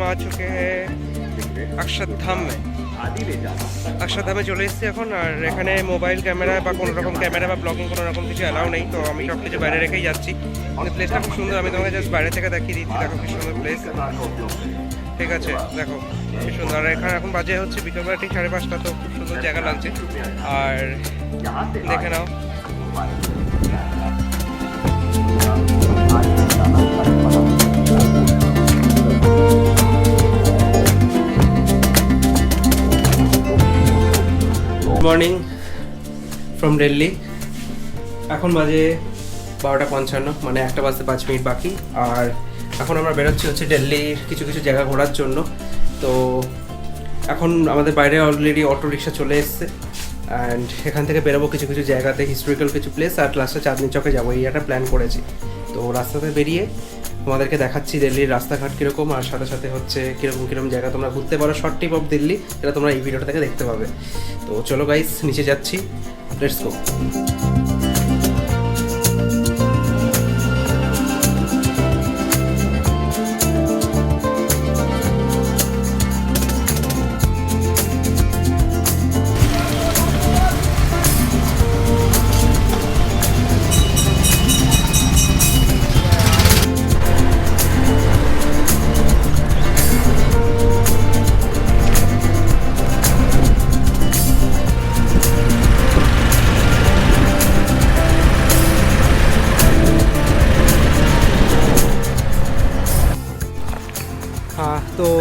आ चुके हैं अक्षरधाम में। अक्षरधाমে চলে এসেছি এখন। আর এখানে মোবাইল ক্যামেরা বা কোনো রকম ক্যামেরা বা ব্লগিং কোনো রকম কিছু অ্যালাউ নেই, তো আমি সব কিছু বাইরে রেখেই যাচ্ছি। কিন্তু প্লেসটা খুব সুন্দর, আমি তোমাকে জাস্ট বাইরে থেকে দেখিয়ে দিচ্ছি। দেখো কি সুন্দর প্লেস, ঠিক আছে? দেখো কি সুন্দর। আর এখানে এখন বাজে হচ্ছে বিকেলবেলা ঠিক 5:30, তো খুব সুন্দর জায়গা লাগছে। আর দেখে নাও। Good morning from Delhi. এখন বাজে 12:55, মানে 1টা বাজতে 5 মিনিট বাকি। আর এখন আমরা বেরোচ্ছি হচ্ছে দিল্লির কিছু কিছু জায়গা ঘোরার জন্য। তো এখন আমাদের বাইরে অলরেডি অটো রিক্সা চলে এসছে, অ্যান্ড এখান থেকে বেরোবো কিছু কিছু জায়গাতে, হিস্টোরিক্যাল কিছু প্লেস, আর লাস্টে চাঁদনি চকে যাবো, এই একটা প্ল্যান করেছি। তো রাস্তাতে বেরিয়ে তোমাদেরকে দেখাচ্ছি দিল্লির রাস্তাঘাট কীরকম, আর সাথে সাথে হচ্ছে কীরকম জায়গা তোমরা ঘুরতে পারো, শর্ট ট্রিপ অফ দিল্লি, যেটা তোমরা এই ভিডিওটা থেকে দেখতে পাবে। তো চলো গাইস, নিচে যাচ্ছি, লেটস গো। তো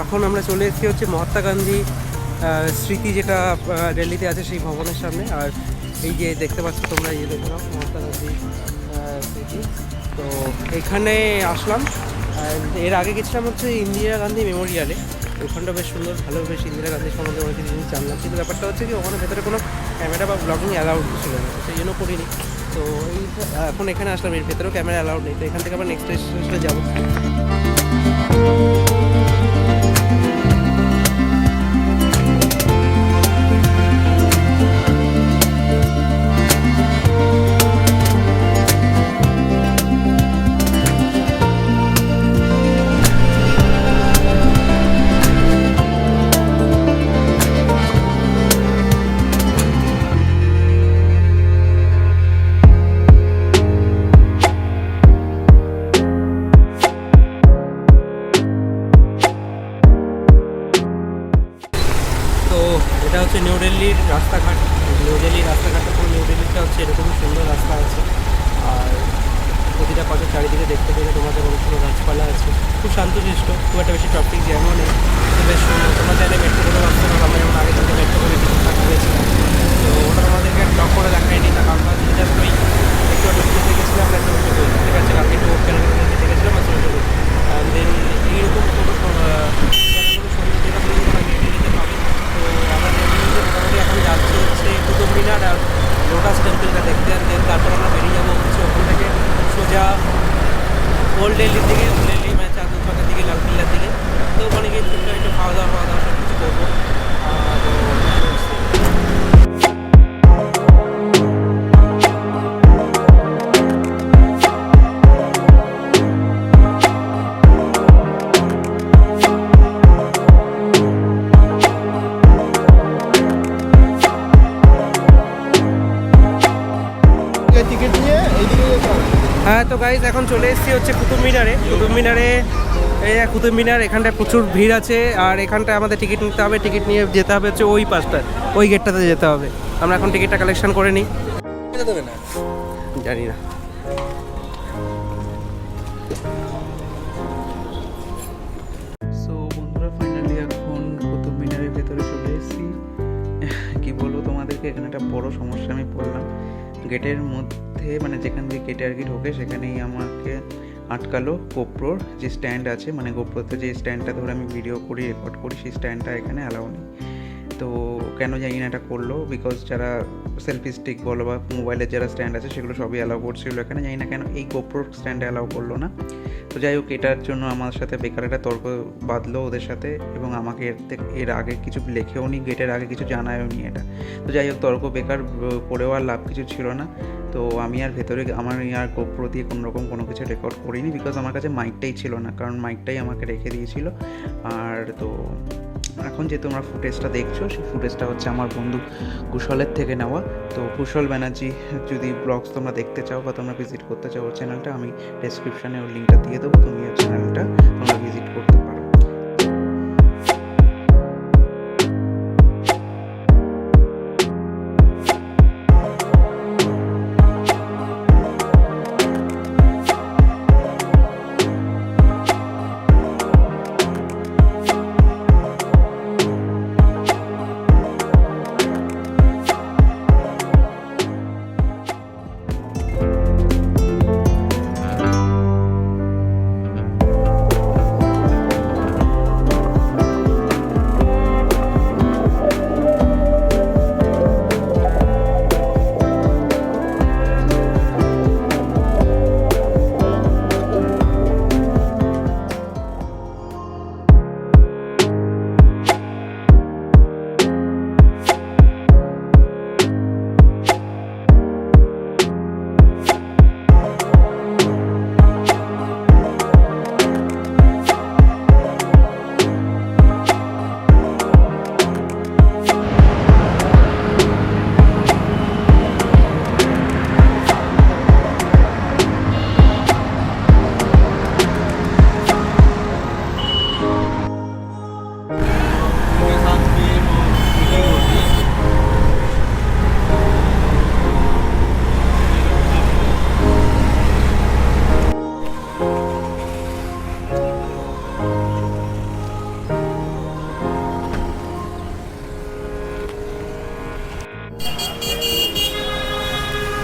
এখন আমরা চলে এসেছি হচ্ছে মহাত্মা গান্ধী স্মৃতি, যেটা দিল্লিতে আছে, সেই ভবনের সামনে। আর এই যে দেখতে পাচ্ছ তোমরা, এই যে দেখে নাও মহাত্মা গান্ধী স্মৃতি। তো এখানে আসলাম। এর আগে গেছিলাম হচ্ছে ইন্দিরা গান্ধী মেমোরিয়ালে, ওখানটা বেশ সুন্দর, ভালো, বেশ ইন্দিরা গান্ধীর সম্বন্ধে অনেক কিছু জিনিস জানলাম। কিন্তু ব্যাপারটা হচ্ছে কি, ওখানে ভেতরে কোনো ক্যামেরা বা ব্লগিং অ্যালাউড ছিল না, সেই জন্য করিনি। তো এই এখন এখানে আসলাম, এর ভেতরেও ক্যামেরা অ্যালাউড নেই। তো এখান থেকে আবার নেক্সট স্টেশনে যাবো। এটা হচ্ছে নিউ দিল্লির রাস্তাঘাট। নিউ দিল্লির রাস্তাঘাটটা পুরো নিউ দিল্লিটা হচ্ছে এরকমই সুন্দর রাস্তা আছে। আর প্রতিটা পথের চারিদিকে দেখতে পেলে তোমাদের অনেক সুন্দর গাছপালা আছে, খুব শান্তশিষ্ট, খুব একটা বেশি ট্রাফিক জ্যামও নেই, বেশ সুন্দর। তোমরা চাইলে মেট্রো করে আসতে পারো। আমরা যেমন আগে থেকে মেট্রো করে কিছু হয়েছিলাম, তো ওটা আমাদেরকে ব্লক করে দেখায়নি। তার আমরা জাস্ট ওই একটু যেতে গেছিলাম, একটা ঠিক আছে, কালকে একটু কেনাকাটা যেতে গেছিলাম, আর চলে যাবো। দেন এইরকম কোনো সৌন্দর্য যেটা নিতে পাবে। তো আমরা মোটামুটি এখন যাচ্ছি হচ্ছে কুতুব মিনার আর লোটাস টেম্পলটা দেখতে। দেন তারপর আমরা বেরিয়ে যাবো হচ্ছে ওখান থেকে সোজা ওল্ড দিল্লির দিকে, ওল্ড দিল্লি মানে চাঁদনি চকের দিকে, লালকিল্লার দিকে। তো ওখানে গিয়ে একটু খাওয়া দাওয়া সব কিছু করবো। হ্যাঁ, তো গাইজ এখন চলে এসেছি হচ্ছে কুতুব মিনারে। কুতুব মিনার এখানটায় প্রচুর ভিড় আছে। আর এখানটায় আমাদের টিকিট নিতে হবে, টিকিট নিয়ে যেতে হবে হচ্ছে ওই পাশটায়, ওই গেটটাতে যেতে হবে। আমরা এখন টিকিটটা কালেকশন করে নিই, জানি না। সো বন্ধুরা, ফাইনালি এখন কুতুব মিনারের ভেতরে চলে এসেছি। কি বলবো তোমাদেরকে, এখানে একটা বড় সমস্যা আমি পড়লাম। গেটের মধ্যে, মানে যেখান দিয়ে গেটে আর কি ঢোকে, সেখানেই আমাকে আটকালো। গোপ্রোর যে স্ট্যান্ড আছে, মানে গোপ্রোতে যে স্ট্যান্ডটা ধরে আমি ভিডিও করি, রেকর্ড করি, সেই স্ট্যান্ডটা এখানে অ্যালাউ নেই। তো কেন জানি না এটা করলো, বিকজ যারা সেলফি স্টিক বলো বা মোবাইলের যারা স্ট্যান্ড আছে সেগুলো সবই অ্যালাউ করছিল এখানে, জানি না কেন এই গোপ্রো স্ট্যান্ডে অ্যালাউ করলো না। তো যাই হোক, এটার জন্য আমার সাথে বেকার একটা তর্ক বাঁধলো ওদের সাথে, এবং আমাকে এর আগে কিছু লেখেও নি, গেটের আগে কিছু জানায়ও নি এটা। তো যাই হোক, তর্ক বেকার করেও আর লাভ কিছু ছিল না। তো আমি আর ভেতরে আমার আর গোপ্রো দিয়ে কোনো কিছু রেকর্ড করিনি, বিকজ আমার কাছে মাইকটাই ছিল না, কারণ মাইকটাই আমাকে রেখে দিয়েছিল। আর তো এখন যে তোমরা ফুটেজটা দেখছো, সেই ফুটেজটা হচ্ছে আমার বন্ধু কুশলের থেকে নেওয়া। তো কুশল ব্যানার্জি যদি ব্লগস তোমরা দেখতে চাও বা তোমরা ভিজিট করতে চাও ওর চ্যানেলটা, আমি ডেসক্রিপশানে ওর লিঙ্কটা দিয়ে দেবো, তুমি ওর চ্যানেলটা তোমরা ভিজিট করতে পারো।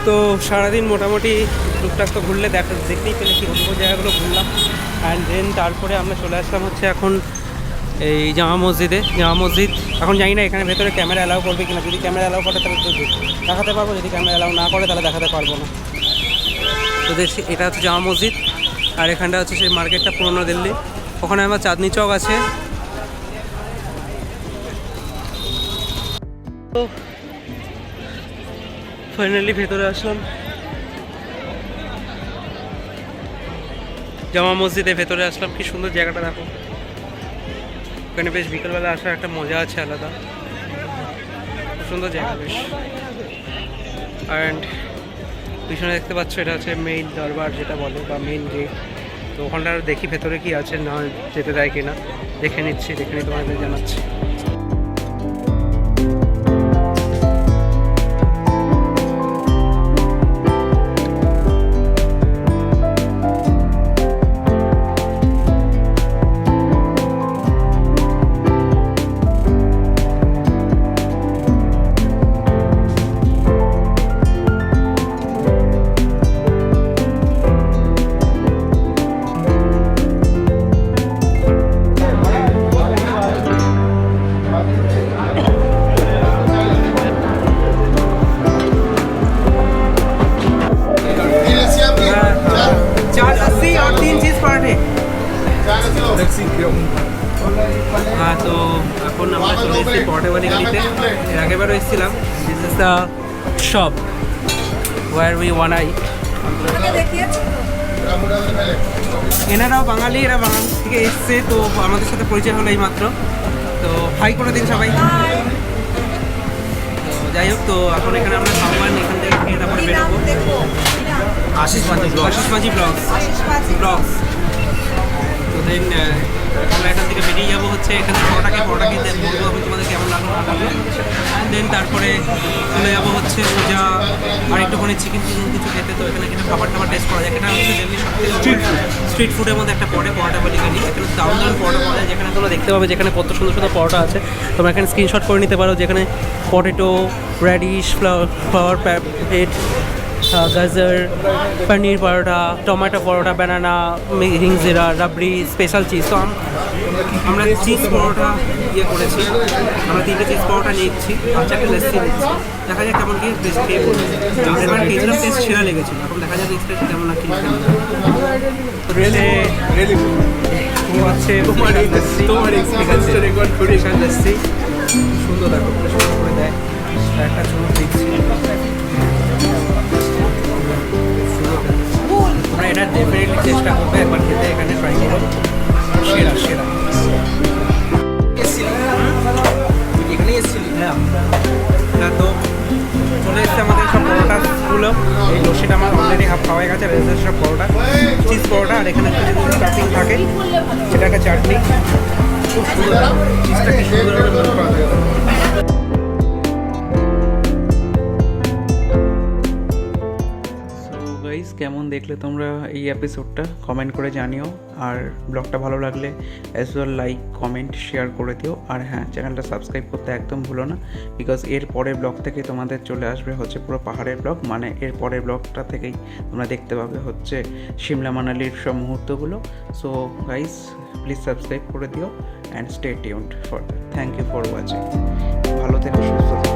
তো সারাদিন মোটামুটি টুকটাক তো ঘুরলে দেখতেই পেলে কি অন্য জায়গাগুলো ঘুরলাম। অ্যান্ড দেন তারপরে আমরা চলে আসলাম হচ্ছে এখন এই জামা মসজিদে। জামা মসজিদ এখন জানি না এখানে ভেতরে ক্যামেরা অ্যালাউ করবে কিনা, যদি ক্যামেরা অ্যালাউ করে তাহলে তো দেখাতে পারবো, যদি ক্যামেরা অ্যালাউ না করে তাহলে দেখাতে পারবো না। তো এটা হচ্ছে জামা মসজিদ, আর এখানটা হচ্ছে সেই মার্কেটটা পুরনো দিল্লি, ওখানে আমার চাঁদনি চক আছে। তো ফাইনালি ভেতরে আসলাম জামা মসজিদে, ভেতরে আসলাম। কি সুন্দর জায়গাটা দেখো, ওখানে বেশ বিকেলবেলা আসার একটা মজা আছে আলাদা, খুব সুন্দর জায়গা বেশ। অ্যান্ড পিছনে দেখতে পাচ্ছ এটা হচ্ছে মেইন দরবার যেটা বলে, বা মেইন গেট। তো ওখানটা দেখি ভেতরে কি আছে, না যেতে দেয় কিনা দেখে নিচ্ছি, দেখে নিয়ে তোমাদের জানাচ্ছি। হ্যাঁ, তো এখন আমরা চলে এসেছি পর্টেবালি গাড়িতে। এর আগেবারও এসেছিলাম। This is the shop where we one I. এনারাও বাঙালি, এরা বাঙালি থেকে এসছে, তো আমাদের সাথে পরিচয় হলো এই মাত্র। তো হাই করে দিন সবাই। তো যাই হোক, তো এখন এখানে আমরা সামান এখান থেকে খেয়ে তারপরে বেরোবো। আশিস মাঝি ব্লগস। তো দেন আমরা এখান থেকে বেরিয়ে যাবো হচ্ছে এখানে পরোটা খেতে বলবো আমি তোমাদের কেমন লাগলো না লাগলো। দেন তারপরে চলে যাবো হচ্ছে সোজা আর একটুখানি চিকেন কিছু খেতে। তো এখানে কিছু খাবার টেস্ট করা যায়। এখানে হচ্ছে দিল্লি সবথেকে স্ট্রিট ফুডের মধ্যে একটা পড়ে পরোটাবালি গালি। এখানে দারুণ দারুণ পরোটা পাওয়া যায়, যেখানে তোমরা দেখতে পাবে যেখানে কত সুন্দর সুন্দর পরোটা আছে। তোমরা এখানে স্ক্রিনশট করে নিতে পারো, যেখানে পটেটো, র্যাডিশ, ফ্লাওয়ার প্যাকেট, গাজর, পনির পরোটা, টমেটো পরোটা, ব্যানানা, হিং জিরা, রাবড়ি, স্পেশাল চিজ। তো আমরা চিজ পরোটা ইয়ে করেছি, আমরা 3টে চিজ পরোটা নিচ্ছি আর 4টে লস্যি নিচ্ছি। দেখা যাক কেমন কি টেস্ট খেয়ে বলবো। এবার খেয়েছিলাম, টেস্ট সেরা লেগেছিল, এখন দেখা যাক টেস্টটা কেমন লাগছে। আছে লস্যি সুন্দর, দেখো সুন্দর করে দেয়, একটা চুমুক দিচ্ছি। আমরা এটা ডেফিনেটলি চেষ্টা করবো একবার খেতে, এখানে ট্রাই করবো, সেরা সেরা। এখানে এসেছিলি? হ্যাঁ, তো চলে এসছে আমাদের সব পরোটাগুলো। এই লস্যিটা আমার অলরেডি হাফ খাওয়া গেছে, আর এসে সব পরোটা, চিজ পরোটা, আর এখানে একটা যদি স্টাফিং থাকে সেটা একটা চাটনি, খুব সুন্দর, চিজটা কি সুন্দর করে মনে করা যায়। গাইস, কেমন দেখলে তোমরা এই এপিসোডটা কমেন্ট করে জানিও, আর ব্লগটা ভালো লাগলে as well like, comment, share করে দিও। আর হ্যাঁ, চ্যানেলটা সাবস্ক্রাইব করতে একদম ভুলো না, বিকজ এর পরের ব্লগ থেকে তোমাদের চলে আসবে হচ্ছে পুরো পাহাড়ের ব্লগ। মানে এর পরের ব্লগটা থেকেই তোমরা দেখতে পাবে হচ্ছে সিমলা মানালির সব মুহূর্তগুলো। সো গাইস, প্লিজ সাবস্ক্রাইব করে দিও and stay tuned for that. Thank you for watching. ভালো থেকো, সুস্থ থেকো।